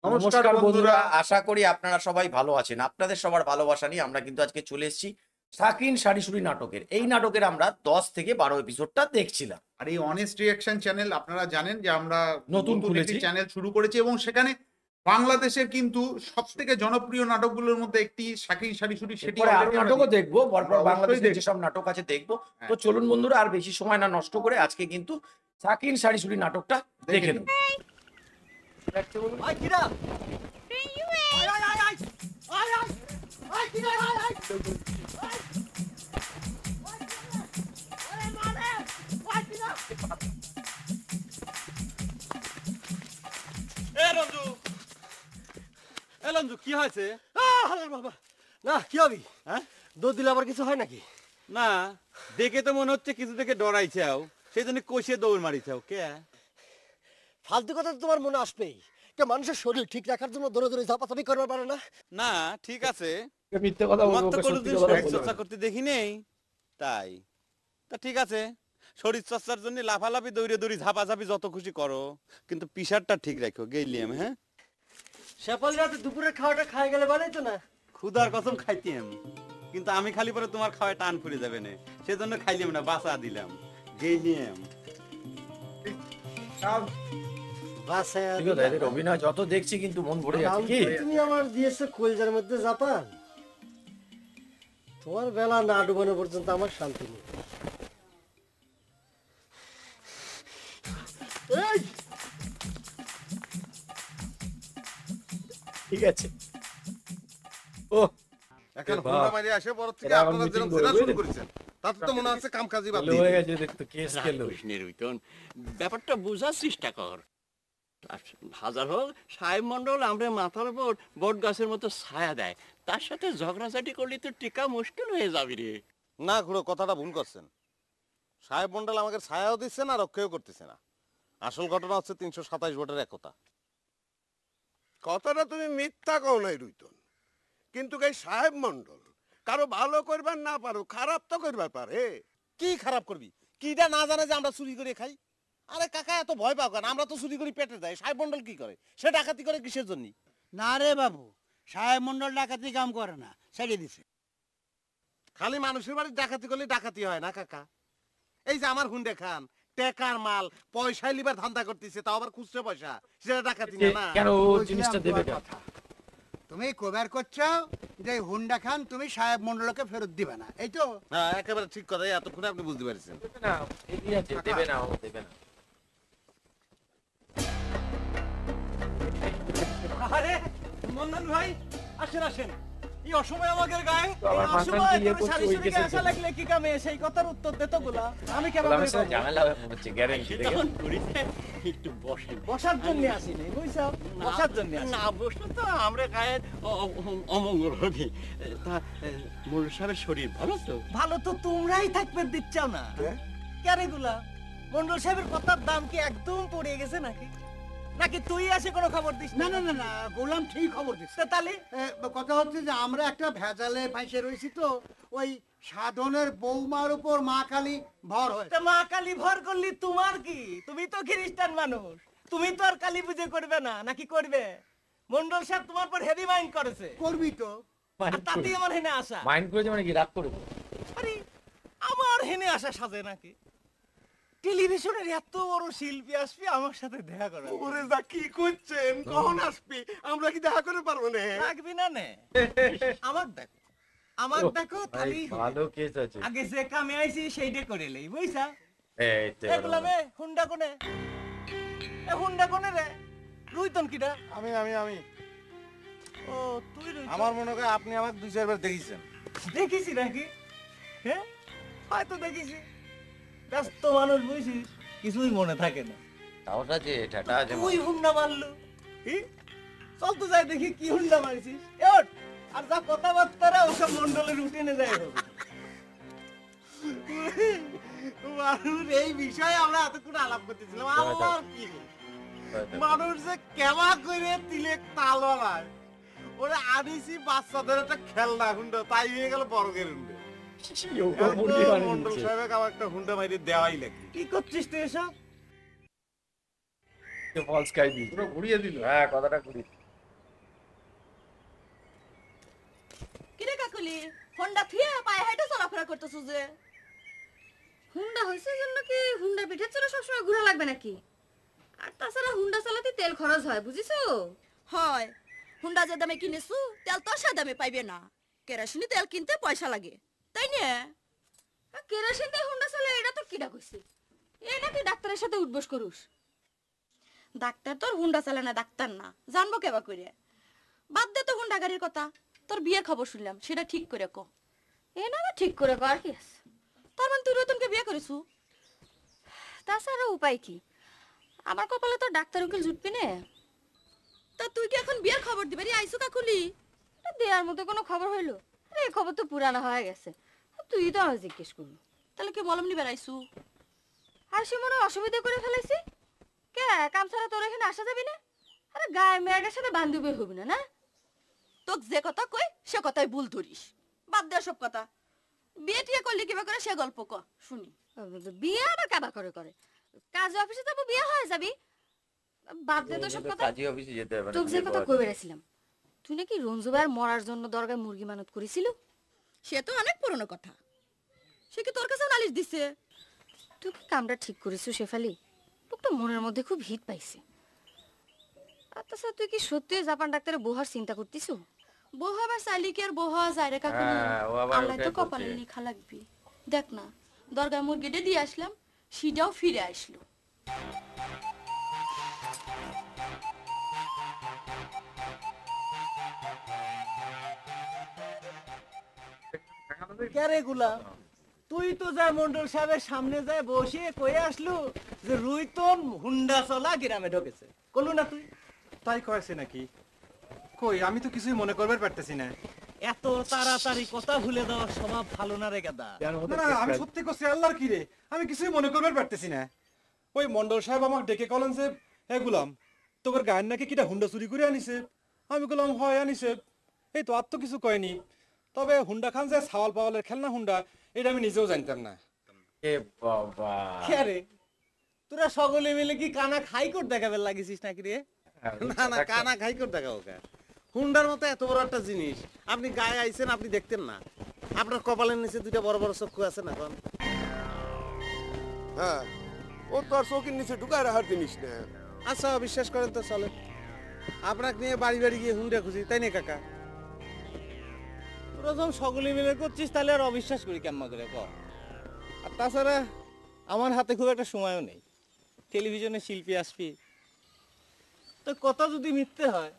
নমস্কার বন্ধুরা, আশা করি আপনারা সবাই ভালো আছেন। আপনাদের সবার ভালোবাসা নিয়ে আমরা কিন্তু আজকে চলে এসেছি শাকিন শাড়িশুড়ি নাটকের। এই নাটকের আমরা 10 থেকে 12 এপিসোডটা দেখছিলাম। আর এই অনেস্ট রিঅ্যাকশন চ্যানেল আপনারা জানেন যে আমরা নতুন খুলেছি। একটি চ্যানেল শুরু করেছি এবং সেখানে বাংলাদেশের কিন্তু সবথেকে জনপ্রিয় নাটকগুলোর মধ্যে একটি শাকিন শাড়িশুড়ি, সেটি এরপরে আরো already নাটকও আমরা দেখবো, পরপর অবশ্যই বাংলাদেশের দেখবো। যেসব নাটক আছে দেখবো। হ্যাঁ। তো চলুন বন্ধুরা, আর বেশি সময় না নষ্ট করে আজকে কিন্তু শাকিন শাড়িশুড়ি নাটকটা দেখে নেব। রঞ্জু কি হয়েছে? বাবা না, কি হবি? হ্যাঁ? দৌড় দিলে আবার কিছু হয় নাকি? না, দেখে তো মনে হচ্ছে কিছু থেকে ডরাইছাও, সেই জন্য কষিয়ে দৌড় মারিছাও। কে? ফালতু কথা তো তোমার মনে আসবেই। কে মানুষের শরীর ঠিক রাখার জন্য দৌড়ে দৌড়ে ঝাপাঝাপি করতে পারে না? না, ঠিক আছে। মিথ্যে কথা তোমার বলবো, তো সত্যি কোনোদিন কথা শরীর বলবো। চর্চা করতে দেখি নেই, তাই। তা ঠিক আছে, শরীর চর্চার জন্য লাফালাফি দৌড়ে দৌড়ি ঝাপাঝাপি যত খুশি করো, কিন্তু পিসারটা ঠিক রাখো। গেইলিয়াম, হ্যাঁ? সেপাল রাতে দুপুরের খাওয়াটা খাই গেলে বানাই তো না। ক্ষুধার কসম খাইতাম, কিন্তু আমি খালি পরে তোমার খাওয়ায় টান ফুরে যাবে না, সেজন্য খাইলাম না, বাঁচা দিলাম। গেইলিয়াম। বাসায় ঠিক আছে, এদের অভিনয় যত দেখছি কিন্তু মন ভরে যাচ্ছে। কি তুমি আমার দিয়েছো কলজার মধ্যে জাপান। তোমার বেলা না ডুবানো পর্যন্ত আমার শান্তি নেই। এই, ঠিক আছে। ও এখন এ বাপ। হুন্ডা মারি আসে পর থেকে এরা এখন আপনারা meeting যেরকম জেরা করবে। শুরু করেছেন তাতে তো মনে হচ্ছে কামকাজি বাদ ভালো দিয়ে হয়ে দিবেন। গেছে, দেখতো কেস খেলো। ব্যাপারটা বোঝার চেষ্টা কর। আর হাজার হোক সাহেব মন্ডল আমরা মাথার উপর বট গাছের মতো ছায়া দেয়, তার সাথে ঝগড়াঝাটি করলে তো টিকা মুশকিল হয়ে যাবি রে। না খুড়ো, কথাটা ভুল করছেন। সাহেব মন্ডল আমাকে ছায়াও দিচ্ছে না, রক্ষাও করতেছে না। আসল ঘটনা হচ্ছে 327 ভোটের একতা। কথাটা তুমি মিথ্যা কও নাই রুইতন, কিন্তু এই সাহেব মন্ডল কারো ভালো করবার না পারো, খারাপ তো করবার পারে। কি খারাপ করবি? কিটা না জানে যে আমরা চুরি করে খাই? আরে কাকা, এত ভয় পাও কেন? আমরা তো চুরি করি পেটে দেয়। সাহেব মন্ডল কি করে? সে ডাকাতি করে কিসের জন্য? না রে বাবু, সাহেব মন্ডল ডাকাতি কাম করে না, ছেড়ে দিছে। খালি মানুষের বাড়ি ডাকাতি করলে ডাকাতি হয় না কাকা। এই যে আমার হুন্ডে খান টেকার মাল পয়সা লিবার ধান্দা করতেছে, তাও আবার খুচরো পয়সা, সেটা ডাকাতি না না? কেন ও জিনিসটা দেবে কেন? তুমি কবার করছো যে হুন্ডা খান তুমি সাহেব মন্ডলকে ফেরত দিবে না, এই তো? হ্যাঁ, একেবারে ঠিক কথা। এতক্ষণে আপনি বুঝতে পারছেন। দেবে না, এগিয়ে আছে, দেবে না, ও দেবে না। আরে মন্ডল ভাই, আসেন আসেন। এই অসময় আমাদের গায়ে তো আমার মাথায় কি ইয়ে করছে, ওই কেসে আসা লাগলে কি কামে? সেই কথার উত্তর দে তো গুলা। আমি কেমন গোলামের সাথে ঝামেলা হচ্ছে, গ্যারান্টি দেখে। তখন করিতে একটু বসেন। বসার জন্য আসিনি, বুঝছো? বসার জন্য না বসলে তো আমরা গায়ে অমঙ্গল হবে। তা মোল্লা সাহেবের শরীর ভালো তো? ভালো তো তোমরাই থাকবে দিচ্ছাও না কেন গুলা? মন্ডল সাহেবের কথার দাম কি একদম পড়ে গেছে নাকি? নাকি তুই আসে কোনো খবর দিস না না না না, গোলাম ঠিক খবর দিচ্ছে। তাহলে কথা হচ্ছে যে আমরা একটা ভেজালে ফাঁসে রয়েছি, তো ওই সাধনের বৌমার উপর মা কালী ভর হয়। তা মা কালী ভর করলি তোমার কি? তুমি তো খ্রিস্টান মানুষ, তুমি তো আর কালী পুজো করবে না, নাকি করবে? মন্ডল সাহেব তোমার পর হেভি মাইন্ড করেছে, করবি তো। আর তাতেই আমার হেনে আসা। মাইন্ড করেছে মানে কি, রাগ করবো? আরে আমার হেনে আসা সাজে নাকি? টেলিভিশনের এত বড় শিল্পী আসবে আমার সাথে দেখা করে, ওরে যা কি করছেন, কখন আসবি? আমরা কি দেখা করে পারবো না? লাগবি না নে? আমার দেখো, আমার দেখো, ভাই, তাহলেই হবে। ভালো কেস আছে। আগে যে কামে আইছি সেইটা করে লই, বুঝছা? এই তো দেখলাম এ হুন্ডা কোনে, এ হুন্ডা কোনে রে? রুইতন কিডা? আমি আমি আমি ও তুই রুইতন। আমার মনে হয় আপনি আমাকে 2-4 বার দেখেছেন। দেখিছি নাকি? হ্যাঁ, হয়তো দেখিছি। ব্যস্ত মানুষ বুঝিস, কিছুই মনে থাকে না। তাওটা যে ঠাটা আছে। তুই হুন্ডা মারলো, চল তো যাই দেখি কি হুন্ডা মারছিস। এ ওঠ, আর যা কথাবার্তা ওসব মন্ডলের রুটিনে যায় হবে। মানুষ এই বিষয়ে আমরা এতক্ষণ আলাপ করতেছিলাম। আমার কি মানুষ যে কেমা করে তিলে তাল হয়, ওরা আনিছি বাচ্চাদের একটা খেলনা হুন্ডা, তাই হয়ে গেল বড়দের হুন্ডা। মন্ডল সাহেব আমার একটা হুন্ডা মাইরে দেওয়াই লাগে। কি করছিস তুই এসব? ফলস খাই দিই, পুরো ঘুরিয়ে দিল। হ্যাঁ কথাটা ঘুরি। কইলি হোন্ডা থিয়ে পায়ে হেঁটে চলাফেরা করতেছো যে? হুন্ডা হয়েছে জন্য কি হুন্ডা পিঠে চলে সবসময় ঘোরা লাগবে নাকি? আর তাছাড়া হুন্ডা চালাতে তেল খরচ হয়, বুঝিছো? হয়, হুন্ডা যে দামে কিনেছু তেল তো সে দামে পাইবে না, কেরোসিনি তেল কিনতে পয়সা লাগে, তাই না? কেরোসিন দিয়ে হুন্ডা চলে এটা তো কিডা কইছে? এই নাকি ডাক্তারের সাথে উঠবস করুস? ডাক্তার তোর হুন্ডা চালায় না, ডাক্তার না, জানবো কেবা করে? বাদ দে তো হুন্ডা গাড়ির কথা, তোর বিয়ের খবর শুনলাম, সেটা ঠিক করে ক। এ না ঠিক করে কর কি আছে? তার মানে তুই রতনকে বিয়ে করেছু? তাছাড়া উপায় কি? আমার কপালে তো ডাক্তার উকিল জুটবি না। তা তুই কি এখন বিয়ের খবর দিবি আইসু কাকুলি? এটা দেওয়ার মতো কোনো খবর হইলো? আরে এই খবর তো পুরানো হয়ে গেছে, তুই তো আমার জিজ্ঞেস করবি। তাহলে কি মলম নিবে আইসু? আর সে মনে অসুবিধা করে ফেলাইছি কে? কাম ছাড়া তোর এখানে আসা যাবি না? আরে গায়ে মেয়েটার সাথে বান্ধবী হবি না? না তোকে যে কথা কই সে কথাই ভুল ধরিস, বাদ দে সব কথা। বিয়ে টিয়ে করলি কিবা করে সে গল্প ক শুনি। বিয়ে আবার কাবা করে করে? কাজ অফিসে যাবো, বিয়ে হয়ে যাবি। বাদ দে তো সব কথা। কাজী অফিসে যেতে হবে না। তোকে যে কথা কই বেড়েছিলাম, তুই নাকি রঞ্জু ভাইয়ের মরার জন্য দরগায় মুরগি মানত করেছিল? সে তো অনেক পুরনো কথা, সে কি তোর কাছে নালিশ দিছে? তুই কি কামটা ঠিক করেছিস শেফালি? লোকটা মনের মধ্যে খুব হিট পাইছে। আর তাছাড়া তুই কি সত্যি জাপান ডাক্তারের বহার চিন্তা করতিস? বউ আবার চাইলে কি আর বউ হওয়া যায় রে কাকু? আল্লাহ তো কপালে লেখা লাগবি। দেখ না, দরগায় মুরগিটা দিয়ে আসলাম, সেটাও ফিরে আসলো। ক্যারে গুলা, তুই তো যায় মন্ডল সাহেবের সামনে যায় বসে কয়ে আসলু যে রুইতন হুন্ডা চলা গ্রামে ঢোকেছে, করলু না তুই? তাই কয়েছে নাকি? কই, আমি তো কিছুই মনে করবার পারতেছি না। এত তাড়াতাড়ি কথা ভুলে দেওয়ার স্বভাব ভালো না রে গাদা। না না, আমি সত্যি করছি, আল্লাহর কি রে, আমি কিছুই মনে করবার পারতেছি না। ওই মন্ডল সাহেব আমাকে ডেকে কলেন যে, হে গুলাম, তোর গায়ের নাকি কিটা হুন্ডা চুরি করে আনিছে। আমি বললাম হয় আনিছে। এই তো আর তো কিছু কয়নি। তবে হুন্ডা খান যে ছাওয়াল পাওয়ালের খেলনা হুন্ডা, এটা আমি নিজেও জানতাম না। এ বাবা, ক্যারে তোরা সকলে মিলে কি কানা খাই করে দেখাবে লাগিছিস নাকি রে? না না, কানা খাই করে দেখাবো কা? হুন্ডার মতো এত বড় একটা জিনিস আপনি গায়ে আইছেন, আপনি দেখতেন না? আপনার কপালের নিচে দুইটা বড় বড় চক্ষু আছে না? এখন হ্যাঁ, ও তো আর চৌকির নিচে ঢুকায় রাখার জিনিস না। আচ্ছা, বিশ্বাস করেন তো চলে, আপনাকে নিয়ে বাড়ি বাড়ি গিয়ে হুন্ডা খুঁজি, তাই না কাকা? তোরা যখন সকলে মিলে করছিস তাহলে আর অবিশ্বাস করি কেমন করে ক? আর তাছাড়া আমার হাতে খুব একটা সময়ও নেই, টেলিভিশনে শিল্পী আসবি, তো কথা যদি মিথ্যে হয়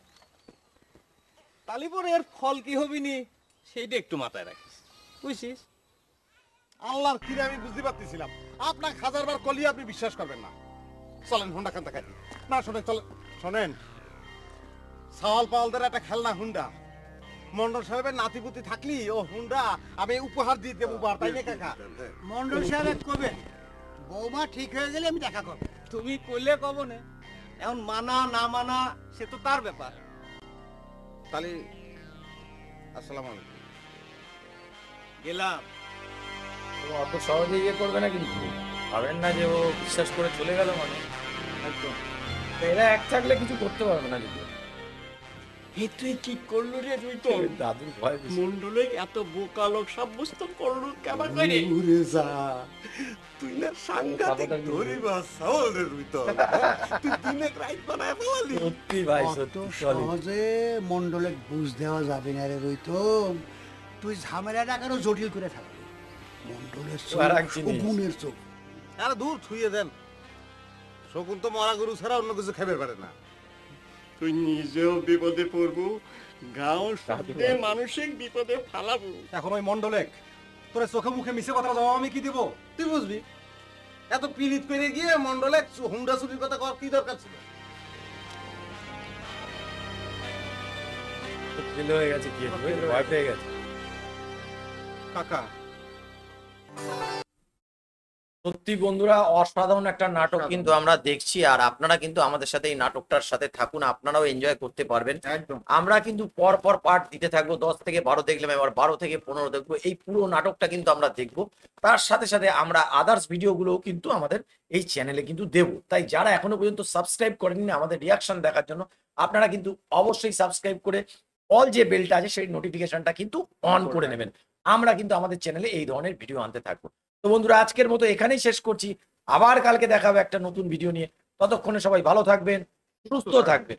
তাহলে পরে এর ফল কি হবি নি সেইটা একটু মাথায় রাখিস, বুঝছিস? আল্লাহর কিরে আমি বুঝতে পারতেছিলাম, আপনার হাজারবার কলি আপনি বিশ্বাস করবেন না। চলেন হুন্ডা খান দেখাই। না শোনেন, চলেন শোনেন, সাওয়াল পাওয়ালদের একটা খেলনা হুন্ডা, মন্ডল সাহেবের নাতিপুতি থাকলি ও হুন্ডা আমি উপহার দিয়ে দেবো, তাই না কাকা? মন্ডল সাহেব কবে বৌমা ঠিক হয়ে গেলে আমি দেখা করবো। তুমি কইলে কব না, এখন মানা না মানা সে তো তার ব্যাপার। তাহলে আসসালামু আলাইকুম। গেলাম। ও অত সহজে ইয়ে করবে না, কিন্তু ভাবেন না যে ও বিশ্বাস করে চলে গেল মানে। একদম এরা এক থাকলে কিছু করতে পারবে না। যদি এ তুই ঠিক করলু রে রুইতন? দাদুর ভয় বেশি। মন্ডলে এত বোকা লোক সাব্যস্ত করলু কেমন করে? উরে যা, তুই না সাংঘাতিক ধরিবাস সাওয়াল রে রুইতন। তুই দিনে রাইত বানায় ফেলালি। সত্যি ভাই, অত সত্যি চলে। সহজে মন্ডলে বুঝ দেওয়া যাবে না রে রইতম, তুই ঝামেলাটা আরো জটিল করে ফেলাবি। মন্ডলের চোখ আর এক জিনিস। শকুনের চোখ। আরে দূর থুইয়ে দেন, শকুন তো মরা গরু ছাড়া অন্য কিছু খাইবে পারে না। তুই নিজেও বিপদে পড়বো, গাঁও সাথে মানসিক বিপদে ফালাবো। এখন ওই মন্ডলেক তোর চোখে মুখে মিশে কথা জবাব আমি কি দিব? তুই বুঝবি, এত পীড়িত করে গিয়ে মন্ডলে হুন্ডা চুরির কথা কর কি দরকার ছিল? ফেল হয়ে গেছে, কি হবে, ভয় পেয়ে গেছে। কাকা সত্যি বন্ধুরা, অসাধারণ একটা নাটক কিন্তু আমরা দেখছি, আর আপনারা কিন্তু আমাদের সাথে এই নাটকটার সাথে থাকুন, আপনারাও এনজয় করতে পারবেন। একদম। আমরা কিন্তু পর পর পার্ট দিতে থাকবো, 10 থেকে 12 দেখলাম, এবার 12 থেকে 15 দেখবো। এই পুরো নাটকটা কিন্তু আমরা দেখবো, তার সাথে সাথে আমরা আদার্স ভিডিওগুলোও কিন্তু আমাদের এই চ্যানেলে কিন্তু দেবো। তাই যারা এখনো পর্যন্ত সাবস্ক্রাইব করেননি আমাদের রিয়াকশন দেখার জন্য, আপনারা কিন্তু অবশ্যই সাবস্ক্রাইব করে অল যে বেলটা আছে সেই নোটিফিকেশনটা কিন্তু অন করে নেবেন। আমরা কিন্তু আমাদের চ্যানেলে এই ধরনের ভিডিও আনতে থাকবো। তো বন্ধুরা আজকের মতো এখানেই শেষ করছি, আবার কালকে দেখা হবে একটা নতুন ভিডিও নিয়ে। ততক্ষণে সবাই ভালো থাকবেন, সুস্থ থাকবেন।